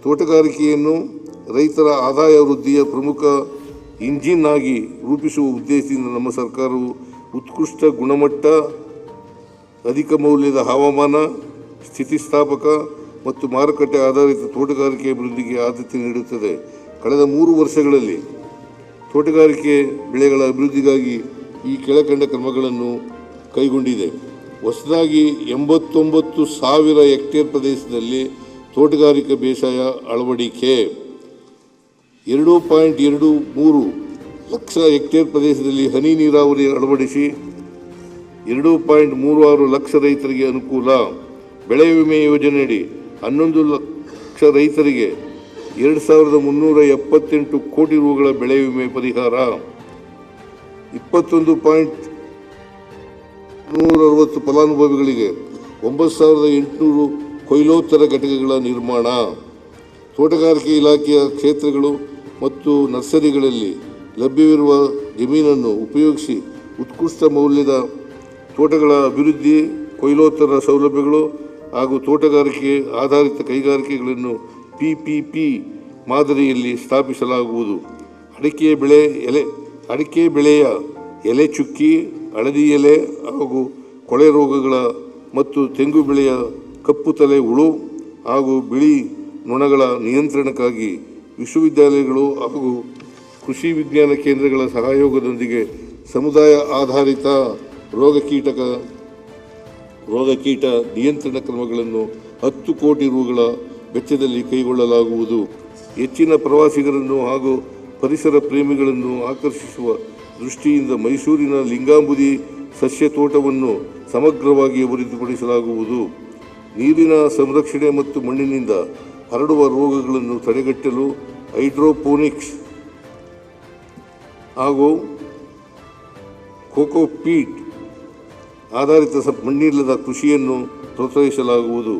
ತೋಟಗಾರಿಕೆಯನ್ನು ರೈತರ ಆದಾಯ ವೃದ್ಧಿಯ ಪ್ರಮುಖ ಇಂಜಿನ್ ಆಗಿ ರೂಪಿಸುವ ಉದ್ದೇಶದಿಂದ ನಮ್ಮ ಸರ್ಕಾರವು ಉತ್ಕೃಷ್ಟ ಗುಣಮಟ್ಟ, ಅಧಿಕ ಮೌಲ್ಯದ ಹವಾಮಾನ ಸ್ಥಿತಿಸ್ಥಾಪಕ ಮತ್ತು ಮಾರುಕಟ್ಟೆ ಆಧಾರಿತ ತೋಟಗಾರಿಕೆ ಅಭಿವೃದ್ಧಿಗೆ ಆದ್ಯತೆ ನೀಡುತ್ತದೆ. ಕಳೆದ 3 ವರ್ಷಗಳಲ್ಲಿ ತೋಟಗಾರಿಕೆ ಬೆಳೆಗಳ ಅಭಿವೃದ್ಧಿಗಾಗಿ ಈ ಕೆಳಕಂಡ ಕ್ರಮಗಳನ್ನು ಕೈಗೊಂಡಿದೆ. ಹೊಸದಾಗಿ 89,000 ಹೆಕ್ಟೇರ್ ಪ್ರದೇಶದಲ್ಲಿ ತೋಟಗಾರಿಕಾ ಬೇಸಾಯ ಅಳವಡಿಕೆ, 2.23 ಲಕ್ಷ ಹೆಕ್ಟೇರ್ ಪ್ರದೇಶದಲ್ಲಿ ಹನಿ ನೀರಾವರಿ ಅಳವಡಿಸಿ 2.36 ಲಕ್ಷ ರೈತರಿಗೆ ಅನುಕೂಲ. ಬೆಳೆ ವಿಮೆ ಯೋಜನೆಯಡಿ 11 ಲಕ್ಷ ರೈತರಿಗೆ 2,378 ಕೋಟಿ ರೂಗಳ ಬೆಳೆ ವಿಮೆ ಪರಿಹಾರ, 21.160 ಫಲಾನುಭವಿಗಳಿಗೆ 9,800 ಕೊಯ್ಲೋತ್ತರ ಘಟಕಗಳ ನಿರ್ಮಾಣ. ತೋಟಗಾರಿಕೆ ಇಲಾಖೆಯ ಕ್ಷೇತ್ರಗಳು ಮತ್ತು ನರ್ಸರಿಗಳಲ್ಲಿ ಲಭ್ಯವಿರುವ ಜಮೀನನ್ನು ಉಪಯೋಗಿಸಿ ಉತ್ಕೃಷ್ಟ ಮೌಲ್ಯದ ತೋಟಗಳ ಅಭಿವೃದ್ಧಿ, ಕೊಯ್ಲೋತ್ತರ ಸೌಲಭ್ಯಗಳು ಹಾಗೂ ತೋಟಗಾರಿಕೆ ಆಧಾರಿತ ಕೈಗಾರಿಕೆಗಳನ್ನು PPP ಮಾದರಿಯಲ್ಲಿ ಸ್ಥಾಪಿಸಲಾಗುವುದು. ಅಡಿಕೆ ಬೆಳೆಯ ಎಲೆ ಚುಕ್ಕಿ, ಹಳದಿ ಎಲೆ ಹಾಗೂ ಕೊಳೆ ರೋಗಗಳ ಮತ್ತು ತೆಂಗು ಬೆಳೆಯ ಕಪ್ಪು ತಲೆ ಹುಳು ಹಾಗೂ ಬಿಳಿ ನೊಣಗಳ ನಿಯಂತ್ರಣಕ್ಕಾಗಿ ವಿಶ್ವವಿದ್ಯಾಲಯಗಳು ಹಾಗೂ ಕೃಷಿ ವಿಜ್ಞಾನ ಕೇಂದ್ರಗಳ ಸಹಯೋಗದೊಂದಿಗೆ ಸಮುದಾಯ ಆಧಾರಿತ ರೋಗಕೀಟ ನಿಯಂತ್ರಣ ಕ್ರಮಗಳನ್ನು 10 ಕೋಟಿ ರೂಗಳ ವೆಚ್ಚದಲ್ಲಿ ಕೈಗೊಳ್ಳಲಾಗುವುದು. ಹೆಚ್ಚಿನ ಪ್ರವಾಸಿಗರನ್ನು ಹಾಗೂ ಪರಿಸರ ಪ್ರೇಮಿಗಳನ್ನು ಆಕರ್ಷಿಸುವ ದೃಷ್ಟಿಯಿಂದ ಮೈಸೂರಿನ ಲಿಂಗಾಂಬುದಿ ಸಸ್ಯ ತೋಟವನ್ನು ಸಮಗ್ರವಾಗಿ ಅಭಿವೃದ್ಧಿಪಡಿಸಲಾಗುವುದು. ನೀರಿನ ಸಂರಕ್ಷಣೆ ಮತ್ತು ಮಣ್ಣಿನಿಂದ ಹರಡುವ ರೋಗಗಳನ್ನು ತಡೆಗಟ್ಟಲು ಹೈಡ್ರೋಪೋನಿಕ್ಸ್ ಹಾಗೂ ಕೋಕೋಪೀಟ್ ಆಧಾರಿತ ಮಣ್ಣಿಲ್ಲದ ಕೃಷಿಯನ್ನು ಪ್ರೋತ್ಸಾಹಿಸಲಾಗುವುದು.